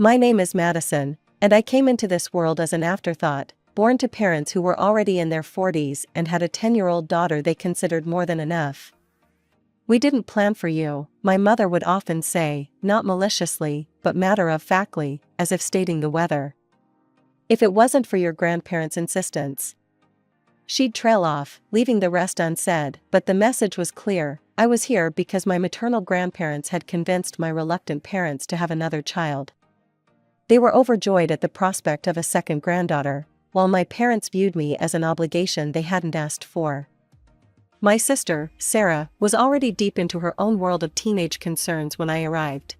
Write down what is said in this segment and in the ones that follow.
My name is Madison, and I came into this world as an afterthought, born to parents who were already in their 40s and had a 10-year-old daughter they considered more than enough. We didn't plan for you, my mother would often say, not maliciously, but matter-of-factly, as if stating the weather. If it wasn't for your grandparents' insistence. She'd trail off, leaving the rest unsaid, but the message was clear: I was here because my maternal grandparents had convinced my reluctant parents to have another child. They were overjoyed at the prospect of a second granddaughter, while my parents viewed me as an obligation they hadn't asked for. My sister, Sarah, was already deep into her own world of teenage concerns when I arrived.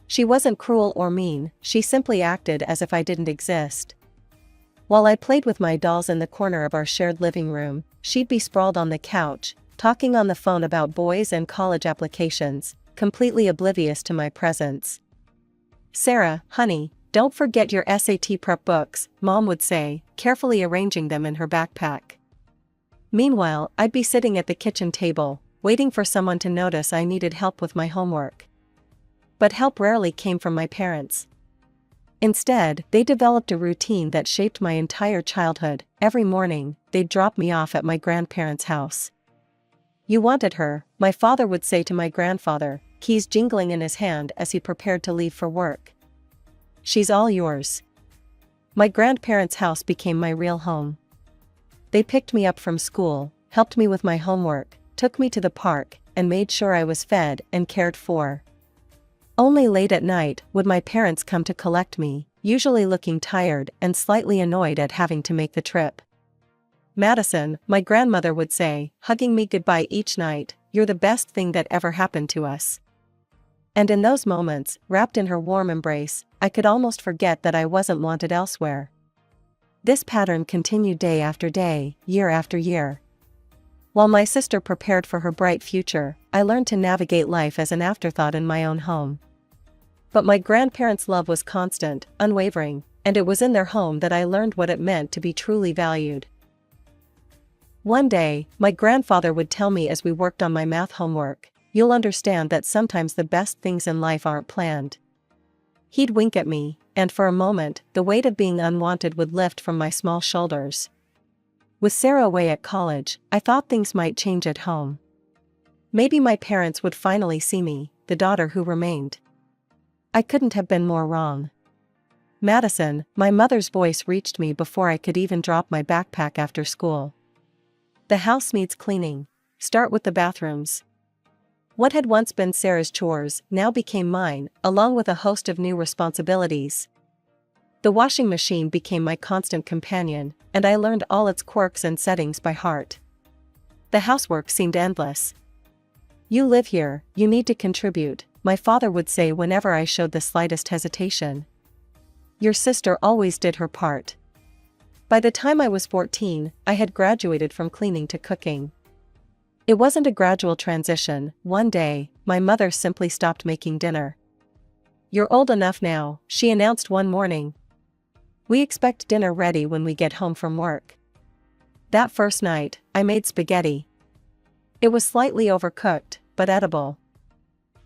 She wasn't cruel or mean, she simply acted as if I didn't exist. While I played with my dolls in the corner of our shared living room, she'd be sprawled on the couch, talking on the phone about boys and college applications, completely oblivious to my presence. "Sarah, honey, don't forget your SAT prep books," Mom would say, carefully arranging them in her backpack. Meanwhile, I'd be sitting at the kitchen table, waiting for someone to notice I needed help with my homework. But help rarely came from my parents. Instead, they developed a routine that shaped my entire childhood. Every morning, they'd drop me off at my grandparents' house. "You wanted her," my father would say to my grandfather, keys jingling in his hand as he prepared to leave for work. "She's all yours." My grandparents' house became my real home. They picked me up from school, helped me with my homework, took me to the park, and made sure I was fed and cared for. Only late at night would my parents come to collect me, usually looking tired and slightly annoyed at having to make the trip. "Madison," my grandmother would say, hugging me goodbye each night, "you're the best thing that ever happened to us." And in those moments, wrapped in her warm embrace, I could almost forget that I wasn't wanted elsewhere. This pattern continued day after day, year after year. While my sister prepared for her bright future, I learned to navigate life as an afterthought in my own home. But my grandparents' love was constant, unwavering, and it was in their home that I learned what it meant to be truly valued. One day, my grandfather would tell me as we worked on my math homework, "You'll understand that sometimes the best things in life aren't planned." He'd wink at me, and for a moment, the weight of being unwanted would lift from my small shoulders. With Sarah away at college, I thought things might change at home. Maybe my parents would finally see me, the daughter who remained. I couldn't have been more wrong. "Madison," my mother's voice reached me before I could even drop my backpack after school. "The house needs cleaning. Start with the bathrooms." What had once been Sarah's chores now became mine, along with a host of new responsibilities. The washing machine became my constant companion, and I learned all its quirks and settings by heart. The housework seemed endless. "You live here, you need to contribute," my father would say whenever I showed the slightest hesitation. "Your sister always did her part." By the time I was 14, I had graduated from cleaning to cooking. It wasn't a gradual transition. One day, my mother simply stopped making dinner. "You're old enough now," she announced one morning. "We expect dinner ready when we get home from work." That first night, I made spaghetti. It was slightly overcooked, but edible.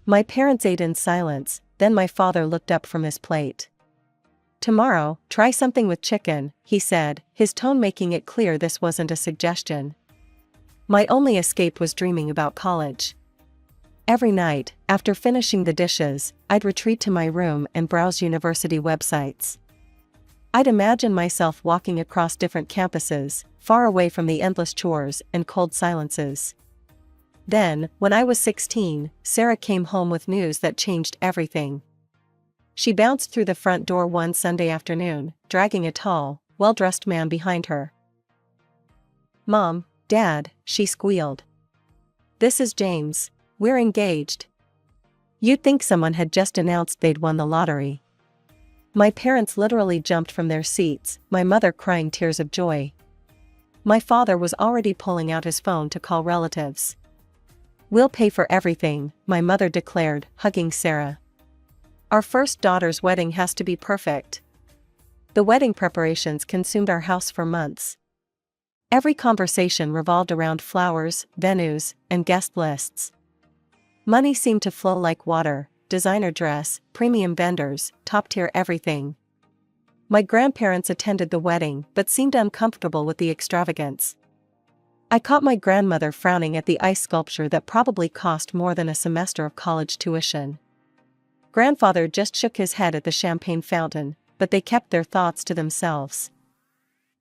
My parents ate in silence, then my father looked up from his plate. "Tomorrow, try something with chicken," he said, his tone making it clear this wasn't a suggestion. My only escape was dreaming about college. Every night, after finishing the dishes, I'd retreat to my room and browse university websites. I'd imagine myself walking across different campuses, far away from the endless chores and cold silences. Then, when I was 16, Sarah came home with news that changed everything. She bounced through the front door one Sunday afternoon, dragging a tall, well-dressed man behind her. "Mom, Dad," she squealed. "This is James. We're engaged." You'd think someone had just announced they'd won the lottery. My parents literally jumped from their seats, my mother crying tears of joy. My father was already pulling out his phone to call relatives. "We'll pay for everything," my mother declared, hugging Sarah. "Our first daughter's wedding has to be perfect." The wedding preparations consumed our house for months. Every conversation revolved around flowers, venues, and guest lists. Money seemed to flow like water, designer dress, premium vendors, top-tier everything. My grandparents attended the wedding but seemed uncomfortable with the extravagance. I caught my grandmother frowning at the ice sculpture that probably cost more than a semester of college tuition. Grandfather just shook his head at the champagne fountain, but they kept their thoughts to themselves.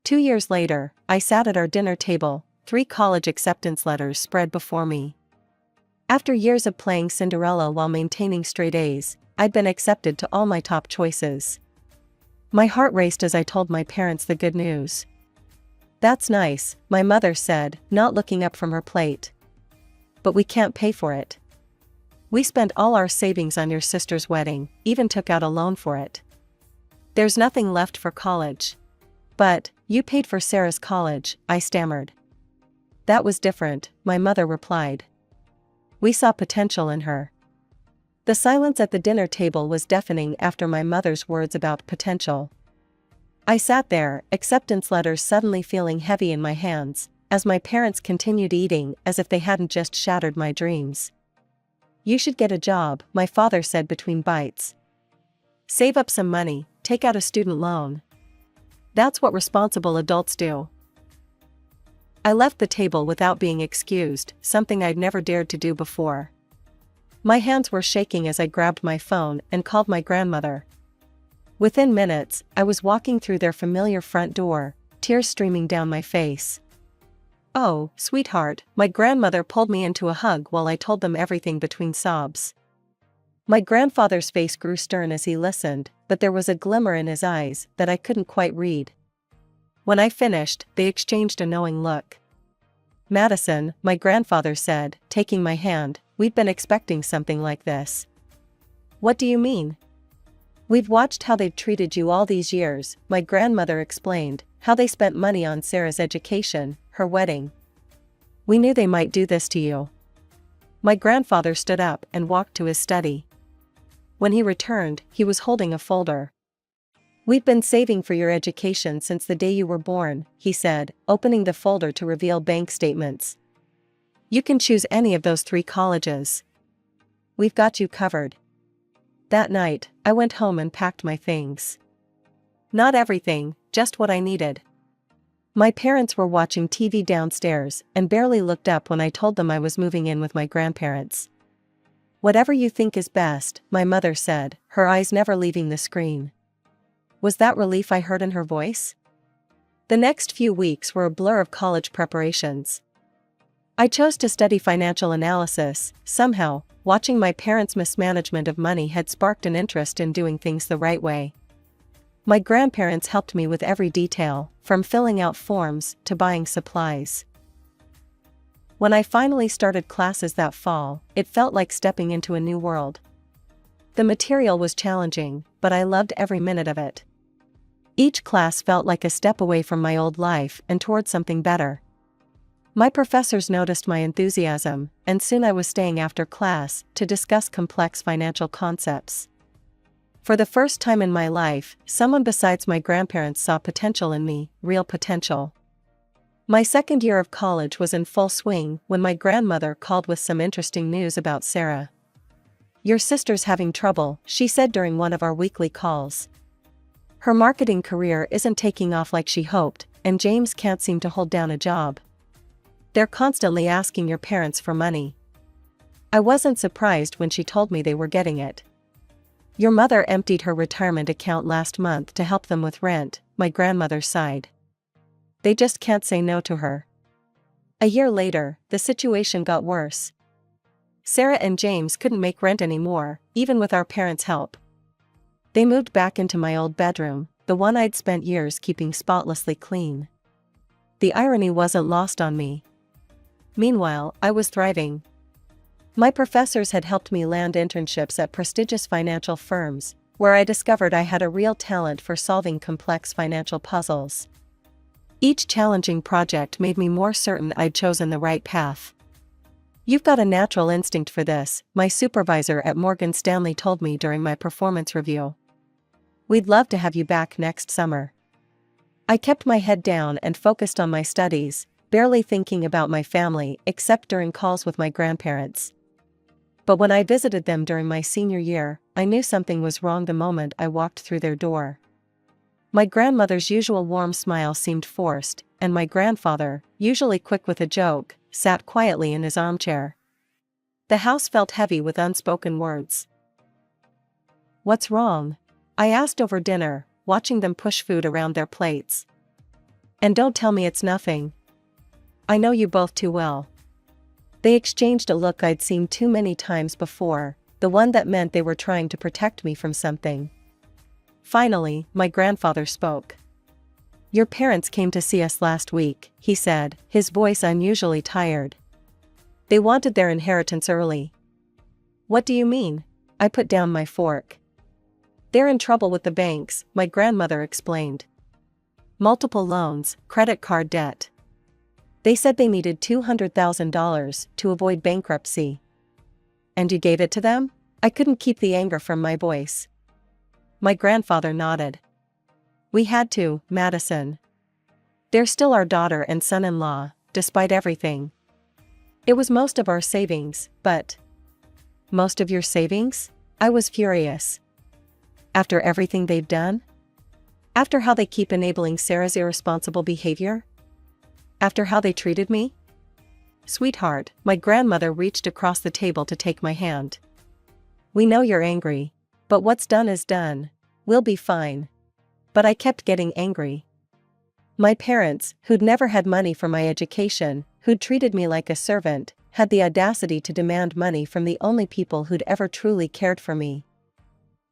2 years later, I sat at our dinner table, 3 college acceptance letters spread before me. After years of playing Cinderella while maintaining straight A's, I'd been accepted to all my top choices. My heart raced as I told my parents the good news. "That's nice," my mother said, not looking up from her plate. "But we can't pay for it. We spent all our savings on your sister's wedding, even took out a loan for it. There's nothing left for college." "But, you paid for Sarah's college," I stammered. "That was different," my mother replied. "We saw potential in her." The silence at the dinner table was deafening after my mother's words about potential. I sat there, acceptance letters suddenly feeling heavy in my hands, as my parents continued eating as if they hadn't just shattered my dreams. "You should get a job," my father said between bites. "Save up some money, take out a student loan. That's what responsible adults do." I left the table without being excused, something I'd never dared to do before. My hands were shaking as I grabbed my phone and called my grandmother. Within minutes, I was walking through their familiar front door, tears streaming down my face. "Oh, sweetheart," my grandmother pulled me into a hug while I told them everything between sobs. My grandfather's face grew stern as he listened, but there was a glimmer in his eyes that I couldn't quite read. When I finished, they exchanged a knowing look. "Madison," my grandfather said, taking my hand, "we've been expecting something like this." "What do you mean?" "We've watched how they've treated you all these years," my grandmother explained, "how they spent money on Sarah's education, her wedding. We knew they might do this to you." My grandfather stood up and walked to his study. When he returned, he was holding a folder. "We've been saving for your education since the day you were born," he said, opening the folder to reveal bank statements. "You can choose any of those 3 colleges. We've got you covered." That night, I went home and packed my things. Not everything, just what I needed. My parents were watching TV downstairs and barely looked up when I told them I was moving in with my grandparents. "Whatever you think is best," my mother said, her eyes never leaving the screen. Was that relief I heard in her voice? The next few weeks were a blur of college preparations. I chose to study financial analysis. Somehow, watching my parents' mismanagement of money had sparked an interest in doing things the right way. My grandparents helped me with every detail, from filling out forms to buying supplies. When I finally started classes that fall, it felt like stepping into a new world. The material was challenging, but I loved every minute of it. Each class felt like a step away from my old life and toward something better. My professors noticed my enthusiasm, and soon I was staying after class to discuss complex financial concepts. For the first time in my life, someone besides my grandparents saw potential in me, real potential. My second year of college was in full swing when my grandmother called with some interesting news about Sarah. "Your sister's having trouble," she said during one of our weekly calls. "Her marketing career isn't taking off like she hoped, and James can't seem to hold down a job. They're constantly asking your parents for money." I wasn't surprised when she told me they were getting it. "Your mother emptied her retirement account last month to help them with rent," my grandmother sighed. "They just can't say no to her." A year later, the situation got worse. Sarah and James couldn't make rent anymore, even with our parents' help. They moved back into my old bedroom, the one I'd spent years keeping spotlessly clean. The irony wasn't lost on me. Meanwhile, I was thriving. My professors had helped me land internships at prestigious financial firms, where I discovered I had a real talent for solving complex financial puzzles. Each challenging project made me more certain I'd chosen the right path. "You've got a natural instinct for this," my supervisor at Morgan Stanley told me during my performance review. "We'd love to have you back next summer." I kept my head down and focused on my studies, barely thinking about my family except during calls with my grandparents. But when I visited them during my senior year, I knew something was wrong the moment I walked through their door. My grandmother's usual warm smile seemed forced, and my grandfather, usually quick with a joke, sat quietly in his armchair. The house felt heavy with unspoken words. "What's wrong?" I asked over dinner, watching them push food around their plates. "And don't tell me it's nothing. I know you both too well." They exchanged a look I'd seen too many times before, the one that meant they were trying to protect me from something. Finally, my grandfather spoke. "Your parents came to see us last week," he said, his voice unusually tired. "They wanted their inheritance early." "What do you mean?" I put down my fork. "They're in trouble with the banks," my grandmother explained. "Multiple loans, credit card debt. They said they needed $200,000 to avoid bankruptcy." "And you gave it to them?" I couldn't keep the anger from my voice. My grandfather nodded. "We had to, Madison. They're still our daughter and son-in-law, despite everything. It was most of our savings, but..." "Most of your savings?" I was furious. "After everything they've done? After how they keep enabling Sarah's irresponsible behavior? After how they treated me?" "Sweetheart," my grandmother reached across the table to take my hand. "We know you're angry. But what's done is done. We'll be fine." But I kept getting angry. My parents, who'd never had money for my education, who'd treated me like a servant, had the audacity to demand money from the only people who'd ever truly cared for me.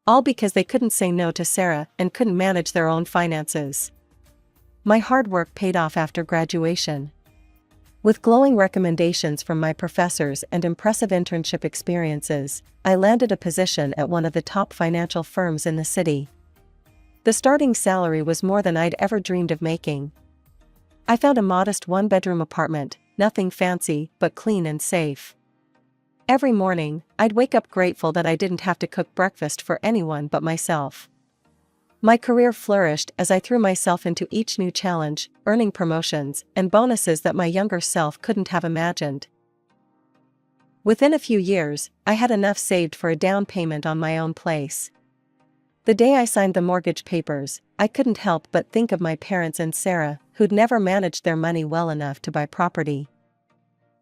All because they couldn't say no to Sarah and couldn't manage their own finances. My hard work paid off after graduation. With glowing recommendations from my professors and impressive internship experiences, I landed a position at one of the top financial firms in the city. The starting salary was more than I'd ever dreamed of making. I found a modest one-bedroom apartment, nothing fancy but clean and safe. Every morning, I'd wake up grateful that I didn't have to cook breakfast for anyone but myself. My career flourished as I threw myself into each new challenge, earning promotions and bonuses that my younger self couldn't have imagined. Within a few years, I had enough saved for a down payment on my own place. The day I signed the mortgage papers, I couldn't help but think of my parents and Sarah, who'd never managed their money well enough to buy property.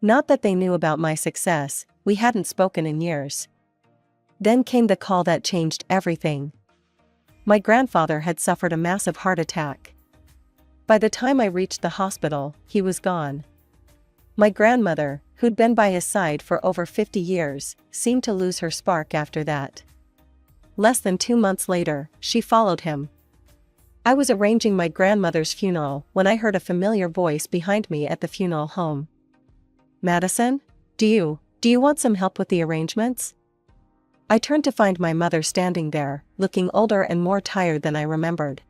Not that they knew about my success, we hadn't spoken in years. Then came the call that changed everything. My grandfather had suffered a massive heart attack. By the time I reached the hospital, he was gone. My grandmother, who'd been by his side for over 50 years, seemed to lose her spark after that. Less than 2 months later, she followed him. I was arranging my grandmother's funeral when I heard a familiar voice behind me at the funeral home. "Madison? Do you want some help with the arrangements?" I turned to find my mother standing there, looking older and more tired than I remembered.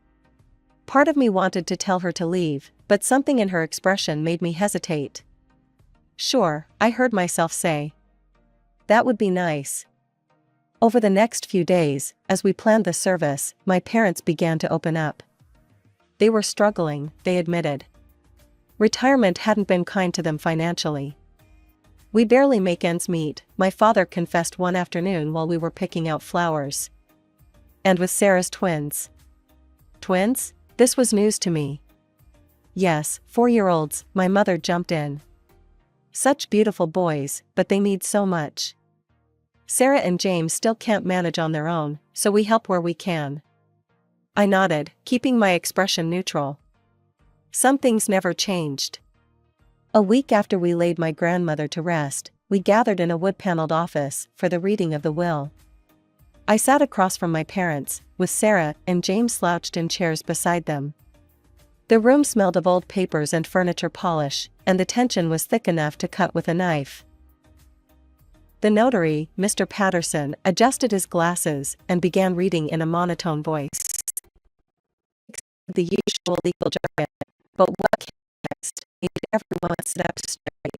Part of me wanted to tell her to leave, but something in her expression made me hesitate. "Sure," I heard myself say. "That would be nice." Over the next few days, as we planned the service, my parents began to open up. They were struggling, they admitted. Retirement hadn't been kind to them financially. "We barely make ends meet," my father confessed one afternoon while we were picking out flowers. "And with Sarah's twins." "Twins?" This was news to me. "Yes, 4-year-olds, my mother jumped in. "Such beautiful boys, but they need so much. Sarah and James still can't manage on their own, so we help where we can." I nodded, keeping my expression neutral. Some things never changed. A week after we laid my grandmother to rest, we gathered in a wood-paneled office for the reading of the will. I sat across from my parents, with Sarah and James slouched in chairs beside them. The room smelled of old papers and furniture polish, and the tension was thick enough to cut with a knife. The notary, Mr. Patterson, adjusted his glasses and began reading in a monotone voice. The usual legal jargon, but what came next made everyone sit up straight.